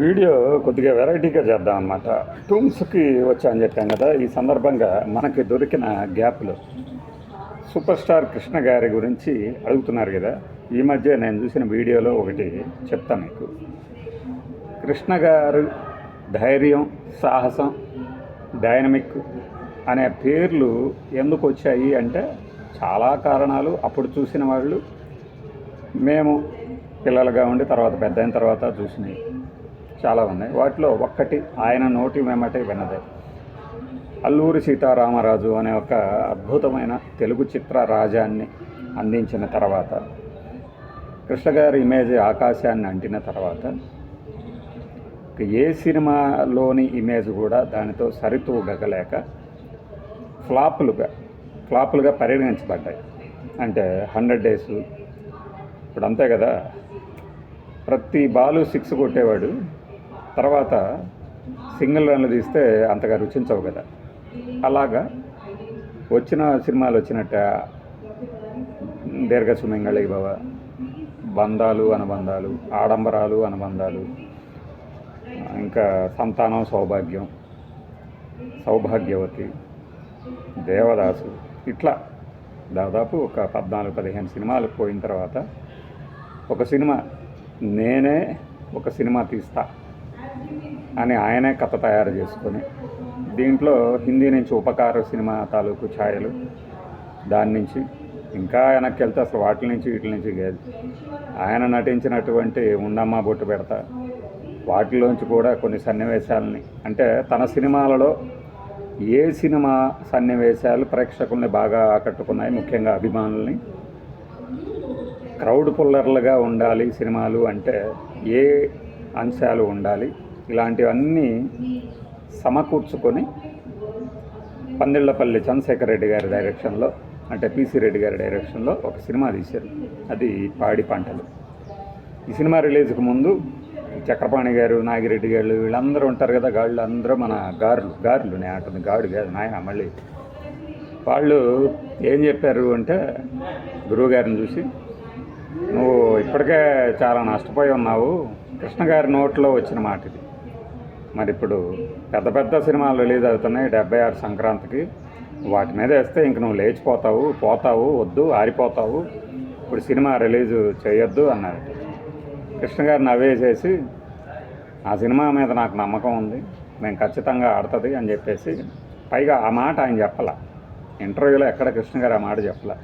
Video కొద్దిగా వెరైటీగా చేద్దాం అన్నమాట. టూమ్స్కి వచ్చా అని చెప్పాం కదా, ఈ సందర్భంగా మనకి దొరికిన గ్యాప్లో సూపర్ స్టార్ కృష్ణ గారి గురించి అడుగుతున్నారు కదా. ఈ మధ్య నేను చూసిన వీడియోలో ఒకటి చెప్తాను మీకు. కృష్ణ గారు ధైర్యం, సాహసం, డైనమిక్ అనే పేర్లు ఎందుకు వచ్చాయి అంటే చాలా కారణాలు. అప్పుడు చూసిన వాళ్ళు, మేము పిల్లలుగా ఉండి తర్వాత పెద్ద అయిన తర్వాత చూసినవి చాలా ఉన్నాయి. వాటిలో ఒక్కటి ఆయన నోటి వెంబటే విన్నదే. అల్లూరి సీతారామరాజు అనే ఒక అద్భుతమైన తెలుగు చిత్ర రాజాన్ని అందించిన తర్వాత, కృష్ణ గారి ఇమేజ్ ఆకాశాన్ని అంటిన తర్వాత, ఏ సినిమాలోని ఇమేజ్ కూడా దానితో సరితూగలేక ఫ్లాపులుగా పరిగణించబడ్డాయి. అంటే 100 డేస్ ఇప్పుడు అంతే కదా, ప్రతి బాలు 6 కొట్టేవాడు, తర్వాత సింగిల్ రన్లు తీస్తే అంతగా రుచించవు కదా. అలాగా వచ్చిన సినిమాలు వచ్చినట్ట దీర్ఘ సుమంగళి భవ, బంధాలు అనుబంధాలు, ఆడంబరాలు అనుబంధాలు, ఇంకా సంతానం సౌభాగ్యవతి, దేవదాసు, ఇట్లా దాదాపు ఒక 14-15 సినిమాలు పోయిన తర్వాత ఒక సినిమా నేనే ఒక సినిమా తీస్తా అని ఆయనే కథ తయారు చేసుకొని, దీంట్లో హిందీ నుంచి ఉపకార సినిమా తాలూకు ఛాయలు, దాని నుంచి ఇంకా వెనక్కి వెళ్తే అసలు వీటి నుంచి కాదు, ఆయన నటించినటువంటి ఉండమ్మ బొట్టు పెడతా, వాటిలోంచి కూడా కొన్ని సన్నివేశాలని, అంటే తన సినిమాలలో ఏ సినిమా సన్నివేశాలు ప్రేక్షకుల్ని బాగా ఆకట్టుకున్నాయి, ముఖ్యంగా అభిమానుల్ని, క్రౌడ్ పుల్లర్లుగా ఉండాలి సినిమాలు అంటే ఏ అంశాలు ఉండాలి, ఇలాంటివన్నీ సమకూర్చుకొని పందిళ్లపల్లి చంద్రశేఖర్ రెడ్డి గారి డైరెక్షన్లో, అంటే పిసి రెడ్డి గారి డైరెక్షన్లో ఒక సినిమా తీశారు. అది పాడి పంటలు. ఈ సినిమా రిలీజ్కి ముందు చక్రపాణి గారు, నాగిరెడ్డి గారు, వీళ్ళందరూ ఉంటారు కదా, గాళ్ళు అందరూ మన గారులు నేను అంటుంది, గాడు కాదు నాయన. మళ్ళీ వాళ్ళు ఏం చెప్పారు అంటే, గురువు గారిని చూసి, నువ్వు ఇప్పటికే చాలా నష్టపోయి ఉన్నావు, కృష్ణ గారి నోట్లో వచ్చిన మాట ఇది. మరి ఇప్పుడు పెద్ద సినిమాలు రిలీజ్ అవుతున్నాయి 76 సంక్రాంతికి, వాటి మీద వేస్తే ఇంక నువ్వు పోతావు, వద్దు, ఆరిపోతావు, ఇప్పుడు సినిమా రిలీజ్ చేయొద్దు అన్నారు. కృష్ణ గారు నవ్వేసేసి, ఆ సినిమా మీద నాకు నమ్మకం ఉంది, నేను ఖచ్చితంగా ఆడుతుంది అని చెప్పేసి, పైగా ఆ మాట ఆయన చెప్పాల, ఇంటర్వ్యూలో ఎక్కడ కృష్ణ గారు ఆ మాట చెప్పాల,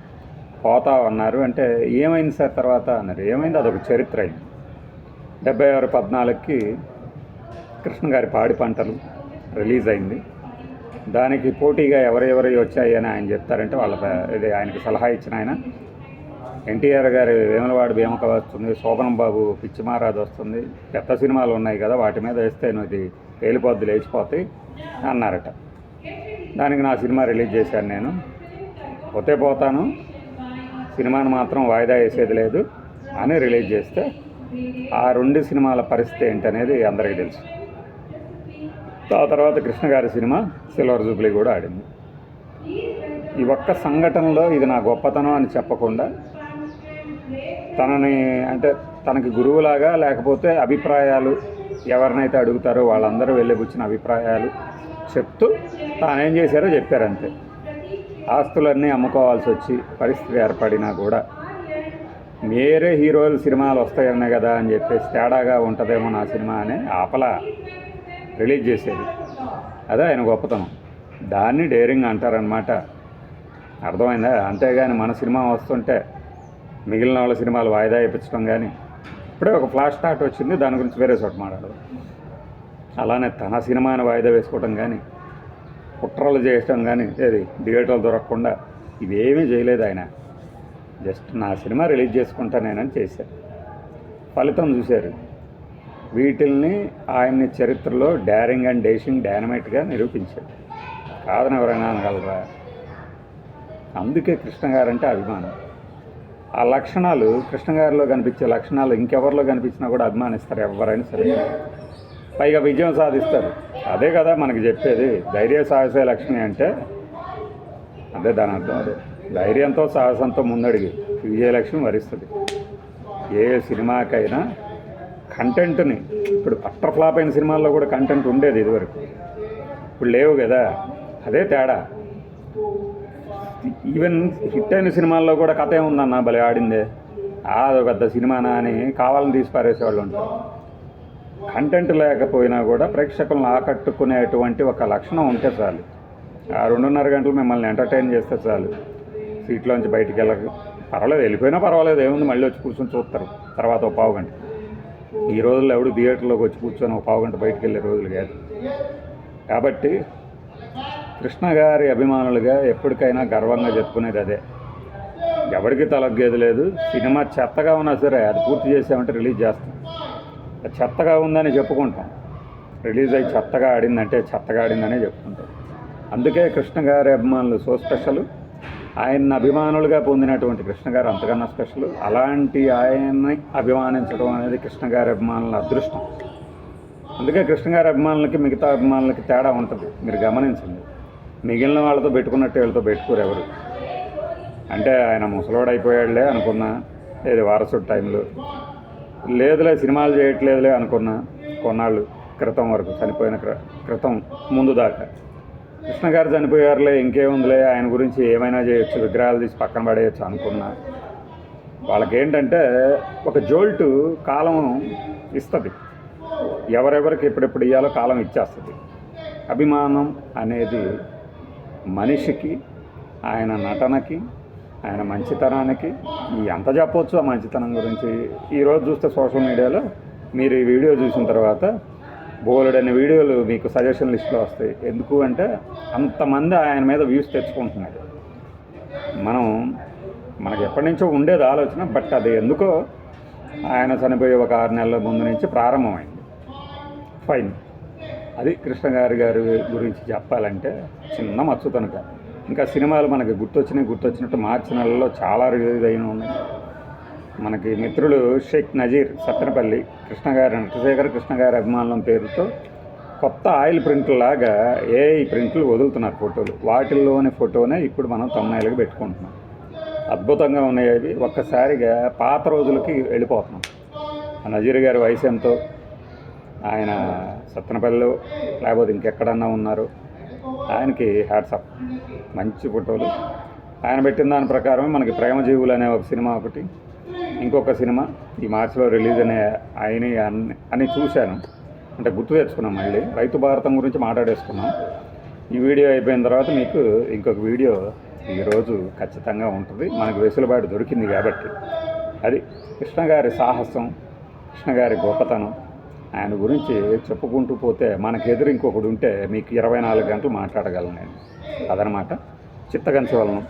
పోతావు అన్నారు. అంటే ఏమైంది సార్ తర్వాత అన్నారు. ఏమైంది, అదొక చరిత్ర అయింది. 76-14కి కృష్ణ గారి పాడి పంటలు రిలీజ్ అయింది. దానికి పోటీగా ఎవరెవరి వచ్చాయి అని ఆయన చెప్తారంటే, ఇది ఆయనకి సలహా ఇచ్చిన ఆయన ఎన్టీఆర్ గారి వేములవాడ భీమక వస్తుంది, శోభనం బాబు పిచ్చిమారాజు వస్తుంది, పెద్ద సినిమాలు ఉన్నాయి కదా, వాటి మీద వేస్తే ఇది పేలిపోద్ది, లేచిపోతాయి అన్నారట. దానికి నా సినిమా రిలీజ్ చేశాను నేను, పోతాను, సినిమాను మాత్రం వాయిదా వేసేది లేదు అని రిలీజ్ చేస్తే, ఆ 2 సినిమాల పరిస్థితి ఏంటనేది అందరికీ తెలుసు. ఆ తర్వాత కృష్ణ గారి సినిమా సిల్వర్ జూబ్లీ కూడా ఆడింది. ఈ ఒక్క సంఘటనలో ఇది నా గొప్పతనం అని చెప్పకుండా, తనకి గురువులాగా, లేకపోతే అభిప్రాయాలు ఎవరినైతే అడుగుతారో వాళ్ళందరూ వెళ్ళిపుచ్చిన అభిప్రాయాలు చెప్తూ తానేం చేశారో చెప్పారంతే. ఆస్తులన్నీ అమ్ముకోవాల్సి వచ్చి పరిస్థితి ఏర్పడినా కూడా, వేరే హీరోలు సినిమాలు వస్తాయన్నా కదా అని చెప్పేసి, తేడాగా ఉంటుందేమో నా సినిమా అని ఆపలా రిలీజ్ చేసేది. అదే ఆయన గొప్పతనం. దాన్ని డేరింగ్ అంటారనమాట. అర్థమైందా? అంతేగాని మన సినిమా వస్తుంటే మిగిలిన వాళ్ళ సినిమాలు వాయిదా వేయించడం కానీ, ఇప్పుడే ఒక ఫ్లాష్ స్టార్ట్ వచ్చింది, దాని గురించి వేరే చోట మాట్లాడదు. అలానే తన సినిమాని వాయిదా వేసుకోవడం కానీ, కుట్రలు చేయడం కానీ, థియేటర్లు దొరకకుండా ఇవేమీ చేయలేదు ఆయన. జస్ట్ నా సినిమా రిలీజ్ చేసుకుంటానేనని చేశారు. ఫలితం చూశారు. వీటిల్ని ఆయన్ని చరిత్రలో డేరింగ్ అండ్ డైనమైట్గా నిరూపించారు. కాదని ఎవరైనా అనగలరా? అందుకే కృష్ణ గారంటే అభిమానం. ఆ లక్షణాలు, కృష్ణ గారిలో కనిపించే లక్షణాలు ఇంకెవరిలో కనిపించినా కూడా అభిమానిస్తారు ఎవరైనా సరే. పైగా విజయం సాధిస్తారు. అదే కదా మనకి చెప్పేది, ధైర్య సాహసే లక్ష్మి అంటే అదే దాని అర్థం. అదే ధైర్యంతో సాహసంతో ముందడిగి విజయలక్ష్మి వరిస్తుంది. ఏ సినిమాకైనా కంటెంట్ని ఇప్పుడు అట్టర్ ఫ్లాప్ అయిన సినిమాల్లో కూడా కంటెంట్ ఉండేది ఇదివరకు, ఇప్పుడు లేవు కదా. అదే తేడా. ఈవెన్ హిట్ అయిన సినిమాల్లో కూడా కథ ఏముందన్న భలే ఆడిందే, అది పెద్ద సినిమానా అని కావాలని తీసి పారేసేవాళ్ళు ఉంటారు. కంటెంట్ లేకపోయినా కూడా ప్రేక్షకులను ఆకట్టుకునేటువంటి ఒక లక్షణం ఉంటే చాలు. ఆ 2.5 గంటలు మిమ్మల్ని ఎంటర్టైన్ చేస్తే చాలు. సీట్లోంచి బయటికి వెళ్ళక పర్వాలేదు, వెళ్ళిపోయినా పర్వాలేదు, ఏముంది, మళ్ళీ వచ్చి కూర్చొని చూస్తారు తర్వాత ఒక పావు గంట. ఈ రోజుల్లో ఎవడు థియేటర్లోకి వచ్చి కూర్చొని ఒక పావు గంట బయటికి వెళ్ళే రోజులు కాదు. కాబట్టి కృష్ణ గారి అభిమానులుగా ఎప్పటికైనా గర్వంగా చెప్పుకునేది అదే. ఎవరికి తలగ్గేది లేదు. సినిమా చెత్తగా ఉన్నా సరే అది పూర్తి చేసామంటే రిలీజ్ చేస్తాం. చెత్తగా ఉందని చెప్పుకుంటాం, రిలీజ్ అయ్యి చెత్తగా ఆడిందంటే చెత్తగా ఆడిందనే చెప్పుకుంటాం. అందుకే కృష్ణ గారి అభిమానులు సో స్పెషల్. ఆయన అభిమానులుగా పొందినటువంటి కృష్ణ గారు అంతకన్నా స్పెషల్. అలాంటి ఆయన్ని అభిమానించడం అనేది కృష్ణ గారి అభిమానుల అదృష్టం. అందుకే కృష్ణ గారి అభిమానులకి మిగతా అభిమానులకి తేడా ఉంటుంది, మీరు గమనించండి. మిగిలిన వాళ్ళతో పెట్టుకున్నట్టు వీళ్ళతో పెట్టుకోరు ఎవరు. అంటే ఆయన ముసలోడు అయిపోయాడులే అనుకున్నా, లేదు వారసుడు టైంలో, లేదులే సినిమాలు చేయట్లేదులే అనుకున్నా కొన్నాళ్ళు క్రితం వరకు, చనిపోయిన క్రితం ముందు దాకా. కృష్ణ గారు చనిపోయారులే, ఇంకేముందిలే, ఆయన గురించి ఏమైనా చేయొచ్చు, విగ్రహాలు తీసి పక్కన పడేయచ్చు అనుకున్నా. వాళ్ళకేంటంటే ఒక జోల్టు కాలం ఇస్తుంది, ఎవరెవరికి ఎప్పుడెప్పుడు ఇవ్వాలో కాలం ఇచ్చేస్తుంది. అభిమానం అనేది మనిషికి, ఆయన నటనకి, ఆయన మంచితనానికి ఎంత చెప్పవచ్చు ఆ మంచితనం గురించి. ఈరోజు చూస్తే సోషల్ మీడియాలో మీరు ఈ వీడియో చూసిన తర్వాత బోలెడని వీడియోలు మీకు సజెషన్ లిస్ట్లో వస్తాయి. ఎందుకు అంటే అంతమంది ఆయన మీద వ్యూస్ తెచ్చుకుంటున్నారు. మనకు ఎప్పటి నుంచో ఉండేది ఆలోచన, బట్ అది ఎందుకో ఆయన చనిపోయే ఒక 6 నెలల ముందు నుంచి ప్రారంభమైంది. ఫైన్. అది కృష్ణ గారి గురించి చెప్పాలంటే చిన్న మచ్చు కనుక. ఇంకా సినిమాలు మనకి గుర్తొచ్చినట్టు మార్చి నెలలో చాలా రిలీజ్ అయిన ఉన్నాయి. మనకి మిత్రుడు షేక్ నజీర్ సత్తెనపల్లి నటశేఖర కృష్ణ గారి అభిమానుల పేరుతో కొత్త ఆయిల్ ప్రింట్లాగా ఏఐ ప్రింట్లు వదులుతున్నారు ఫోటోలు. వాటిల్లోని ఫోటోనే ఇప్పుడు మనం తమ్ముళ్ళకి పెట్టుకుంటున్నాం. అద్భుతంగా ఉన్నాయి అవి. ఒక్కసారిగా పాత రోజులకి వెళ్ళిపోతున్నాం. నజీర్ గారి వయసు ఎంతో, ఆయన సత్తెనపల్లిలో లేకపోతే ఇంకెక్కడన్నా ఉన్నారు, ఆయనకి హ్యాట్సాప్. మంచి ఫోటోలు. ఆయన పెట్టిన దాని ప్రకారమే మనకి ప్రేమజీవులు అనే ఒక సినిమా ఒకటి, ఇంకొక సినిమా ఈ మార్చిలో రిలీజ్ అని చూశాను. అంటే గుర్తు తెచ్చుకున్నాం. మళ్ళీ రైతు భారతం గురించి మాట్లాడేసుకున్నాం. ఈ వీడియో అయిపోయిన తర్వాత మీకు ఇంకొక వీడియో ఈరోజు ఖచ్చితంగా ఉంటుంది. మనకు వెసులుబాటు దొరికింది కాబట్టి. అది కృష్ణ గారి సాహసం, కృష్ణ గారి గొప్పతనం. ఆయన గురించి చెప్పుకుంటూ పోతే మనకు ఎదురు ఇంకొకడు ఉంటే మీకు 24 గంటలు మాట్లాడగలను నేను. అదనమాట. చిత్తగంచవలను